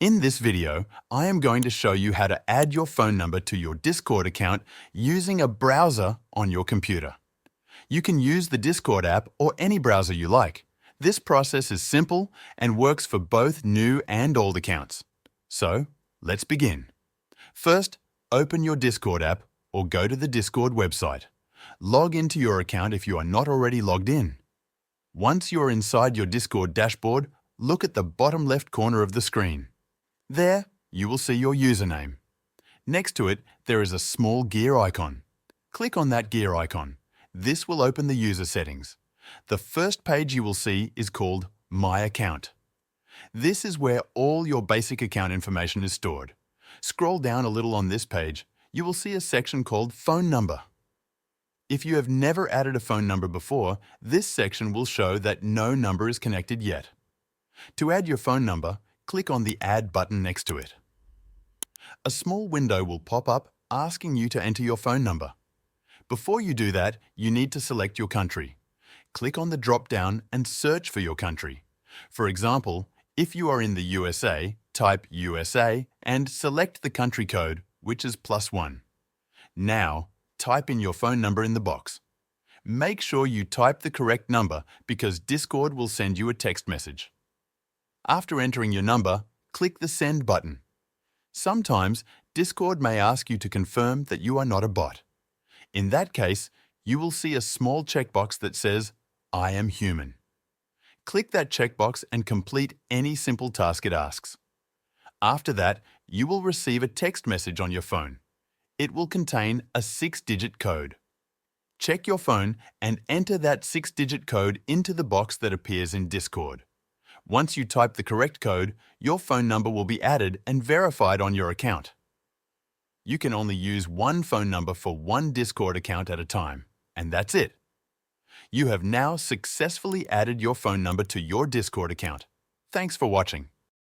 In this video, I am going to show you how to add your phone number to your Discord account using a browser on your computer. You can use the Discord app or any browser you like. This process is simple and works for both new and old accounts. So, let's begin. First, open your Discord app or go to the Discord website. Log into your account if you are not already logged in. Once you are inside your Discord dashboard, look at the bottom left corner of the screen. There, you will see your username. Next to it, there is a small gear icon. Click on that gear icon. This will open the user settings. The first page you will see is called My Account. This is where all your basic account information is stored. Scroll down a little on this page, you will see a section called Phone Number. If you have never added a phone number before, this section will show that no number is connected yet. To add your phone number, click on the Add button next to it. A small window will pop up asking you to enter your phone number. Before you do that, you need to select your country. Click on the drop-down and search for your country. For example, if you are in the USA, type USA and select the country code, which is +1. Now, type in your phone number in the box. Make sure you type the correct number because Discord will send you a text message. After entering your number, click the Send button. Sometimes, Discord may ask you to confirm that you are not a bot. In that case, you will see a small checkbox that says, I am human. Click that checkbox and complete any simple task it asks. After that, you will receive a text message on your phone. It will contain a 6-digit code. Check your phone and enter that 6-digit code into the box that appears in Discord. Once you type the correct code, your phone number will be added and verified on your account. You can only use one phone number for one Discord account at a time, and that's it. You have now successfully added your phone number to your Discord account. Thanks for watching.